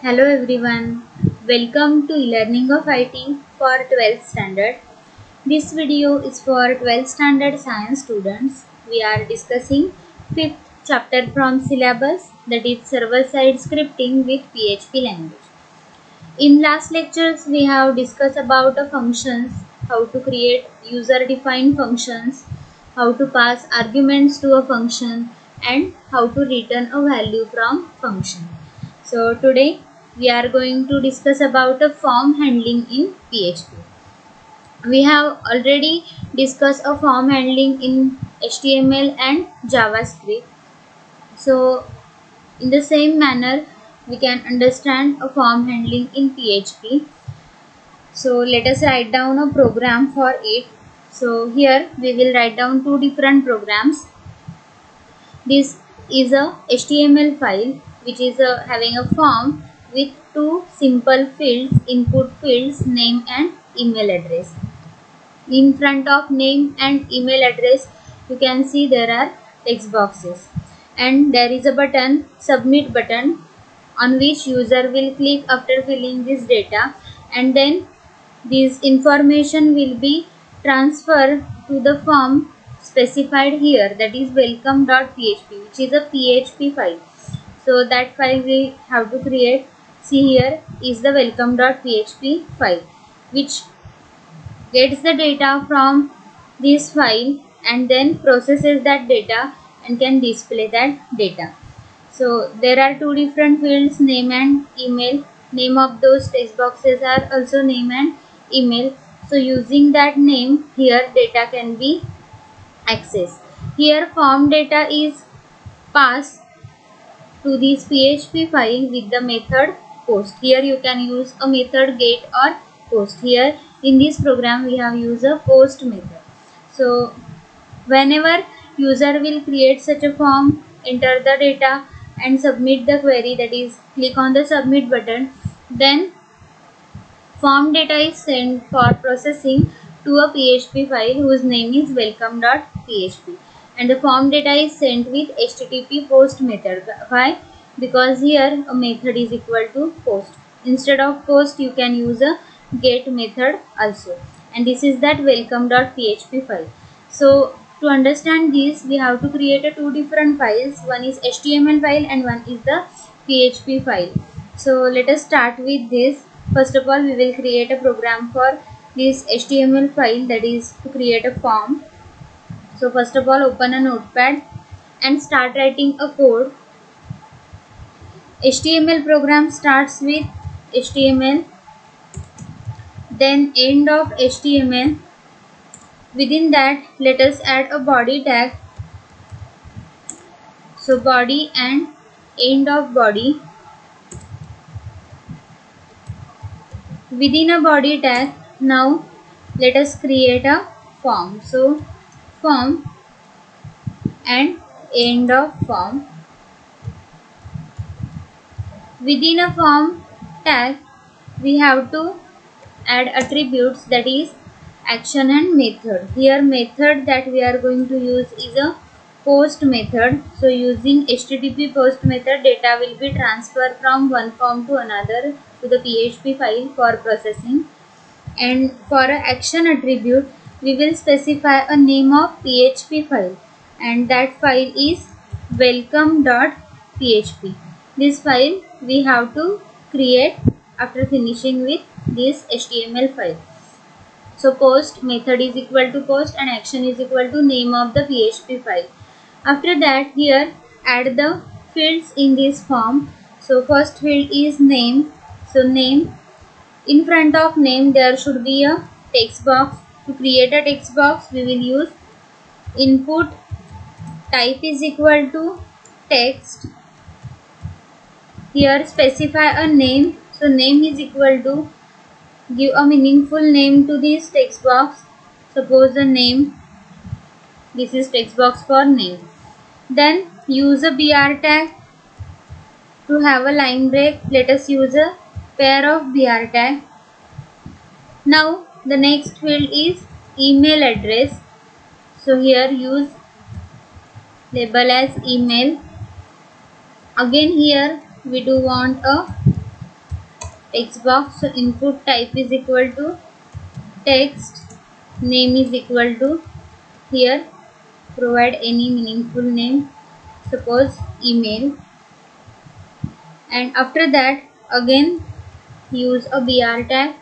Hello everyone, welcome to e-learning of IT for 12th standard. This video is for 12th standard science students. We are discussing 5th chapter from syllabus, that is server-side scripting with PHP language. In last lectures we have discussed about the functions, how to create user-defined functions, how to pass arguments to a function, and how to return a value from function. So today we are going to discuss about a form handling in PHP. We have already discussed a form handling in HTML and JavaScript. So in the same manner we can understand a form handling in PHP. So let us write down a program for it. So here we will write down two different programs. This is a HTML file which is having a form with two simple fields, input fields, name and email address. In front of name and email address you can see there are text boxes, and there is a button, submit button, on which user will click after filling this data, and then this information will be transferred to the form specified here, that is welcome.php, which is a PHP file. So that file we have to create. See, here is the welcome.php file which gets the data from this file and then processes that data and can display that data. So there are two different fields, name and email. Name of those text boxes are also name and email. So using that name, here data can be accessed. Here form data is passed to this PHP file with the method post. Here you can use a method get or post. Here in this program we have used a post method. So whenever user will create such a form, enter the data and submit the query, that is click on the submit button, then form data is sent for processing to a PHP file whose name is welcome.php, and the form data is sent with HTTP post method. Why? Because here a method is equal to post. Instead of post you can use a get method also, and this is that welcome.php file. So to understand this we have to create a two different files. One is HTML file and one is the PHP file. So let us start with this. First of all, we will create a program for this HTML file, that is to create a form. So first of all, open a notepad and start writing a code. HTML program starts with HTML, then end of HTML. Within that, let us add a body tag. So body and end of body. Within a body tag, now let us create a form. So form and end of form. Within a form tag we have to add attributes, that is action and method. Here method that we are going to use is a post method. So using HTTP post method, data will be transferred from one form to another to the PHP file for processing. And for an action attribute we will specify a name of PHP file, and that file is welcome.php. This file we have to create after finishing with this HTML file. So post method is equal to post and action is equal to name of the PHP file. After that, here add the fields in this form. So first field is name. So name, in front of name there should be a text box. To create a text box we will use input type is equal to text. Here specify a name. So name is equal to, give a meaningful name to this text box. Suppose the name, this is text box for name. Then use a BR tag. To have a line break, let us use a pair of BR tag. Now the next field is email address. So here use label as email. Again here we do want a text box. So input type is equal to text, name is equal to, here provide any meaningful name, suppose email, and after that again use a br tag.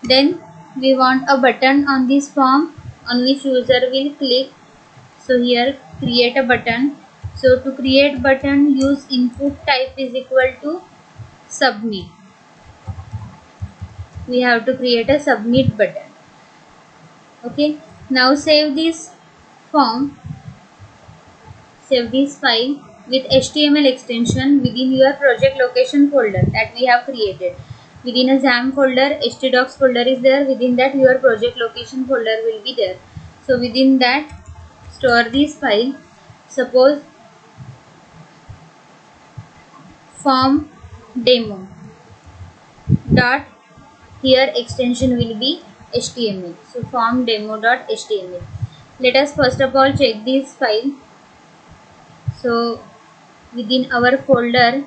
Then we want a button on this form on which user will click. So here create a button. So to create button, use input type is equal to submit. We have to create a submit button. Okay, now save this form, save this file with HTML extension within your project location folder that we have created. Within a XAMPP folder, htdocs folder is there. Within that your project location folder will be there. So within that store this file. Suppose form demo dot, here extension will be HTML. So form demo dot HTML. Let us first of all check this file. So within our folder,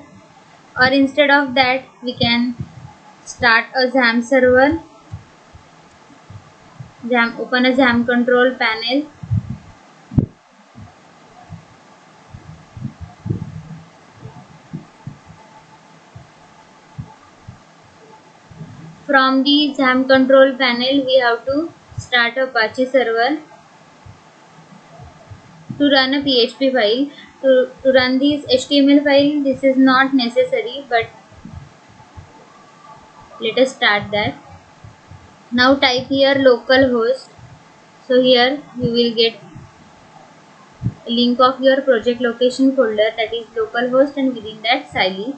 or instead of that we can start a XAMPP server. Open a XAMPP control panel. From the XAMPP control panel we have to start a Apache server. To run a PHP file, to run this HTML file, this is not necessary, but let us start that. Now type here localhost. So here you will get a link of your project location folder, that is localhost, and within that Xylee.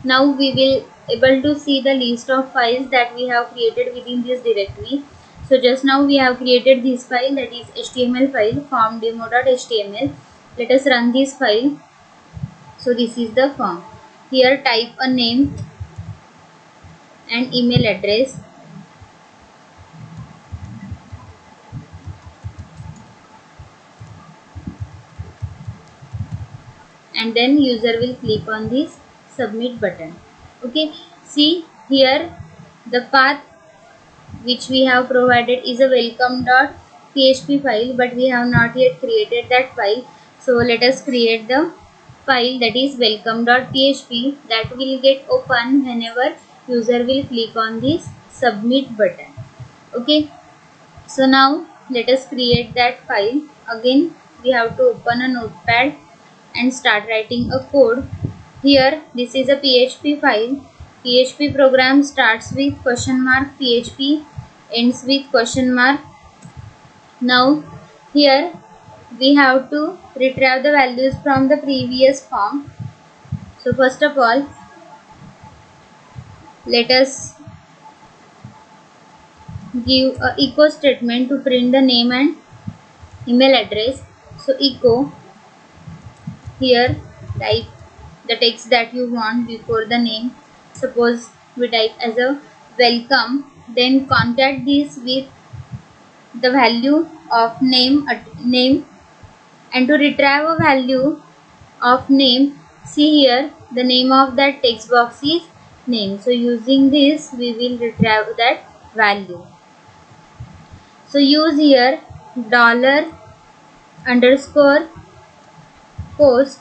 Now we will able to see the list of files that we have created within this directory. So just now we have created this file, that is HTML file form demo.html. Let us run this file. So this is the form. Here type a name and email address. And then user will click on this submit button. Okay, see here the path which we have provided is a welcome.php file, but we have not yet created that file. So let us create the file, that is welcome.php, that will get open whenever user will click on this submit button. Okay, so now let us create that file. Again we have to open a notepad and start writing a code. Here this is a PHP file. PHP program starts with question mark, PHP ends with question mark. Now here we have to retrieve the values from the previous form. So first of all let us give a echo statement to print the name and email address. So echo, here type the text that you want before the name. Suppose we type as a welcome, then concat this with the value of name, and to retrieve a value of name, see here the name of that text box is name. So using this we will retrieve that value. So use here $_post,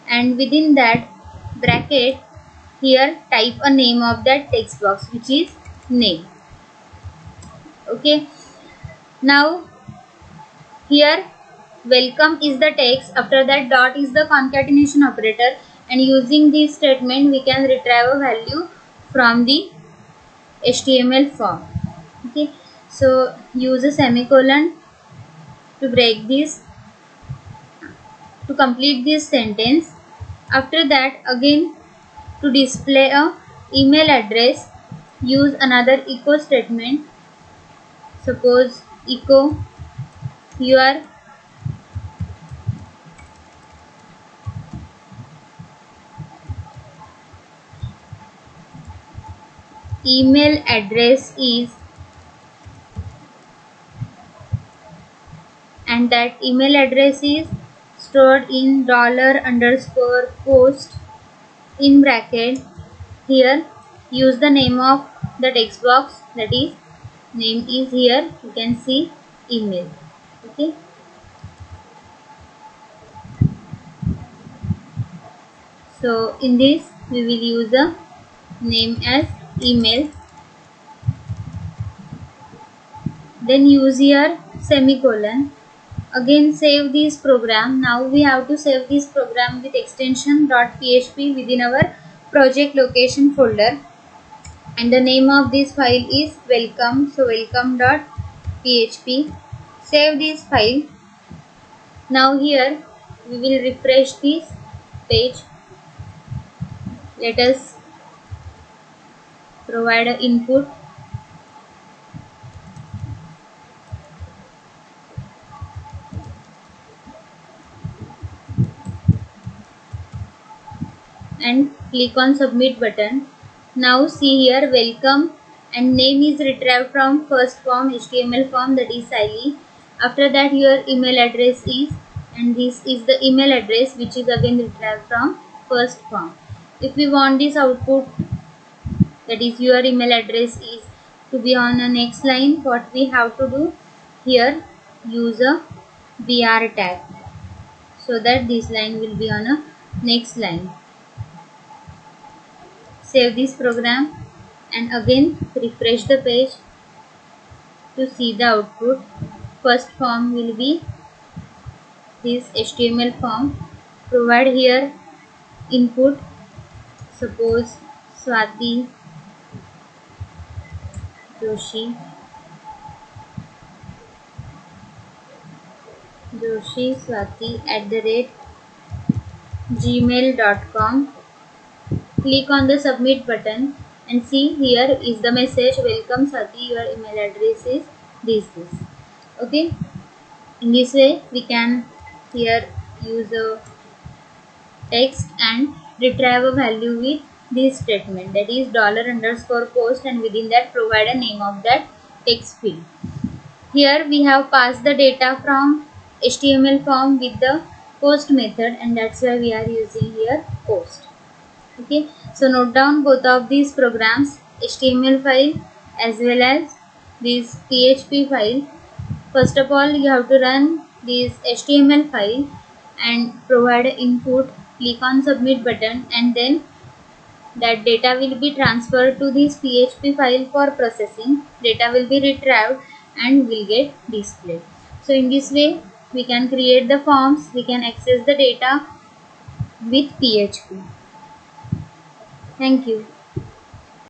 and within that bracket here type a name of that text box, which is name. Okay, now here welcome is the text, after that dot is the concatenation operator, and using this statement we can retrieve a value from the HTML form. Okay, so use a semicolon to break this, to complete this sentence. After that again to display a email address, use another echo statement. Suppose echo your email address is, and that email address is stored in $_post in bracket. Here use the name of the text box, that is name is here, you can see email. Okay, so in this we will use a name as email, then use here semicolon. Again save this program. Now we have to save this program with extension .php within our project location folder, and the name of this file is welcome, so welcome.php. Save this file. Now here we will refresh this page. Let us provide an input. And click on submit button. Now see here welcome and name is retrieved from first form HTML form, that is Siley. After that your email address is, and this is the email address which is again retrieved from first form. If we want this output, that is your email address is to be on the next line, what we have to do here, use a BR tag so that this line will be on a next line. Save this program and again refresh the page to see the output. First form will be this HTML form. Provide here input, suppose Swati Joshi Swati @gmail.com. Click on the submit button and see here is the message, welcome Swati, your email address is this. Okay, in this way we can here use a text and retrieve a value with this statement, that is $_post, and within that provide a name of that text field. Here we have passed the data from HTML form with the post method, and that's why we are using here post. Okay, so note down both of these programs, HTML file as well as this PHP file. First of all, you have to run this HTML file and provide input, click on submit button, and then that data will be transferred to this PHP file for processing. Data will be retrieved and will get displayed. So in this way we can create the forms, we can access the data with PHP. Thank you.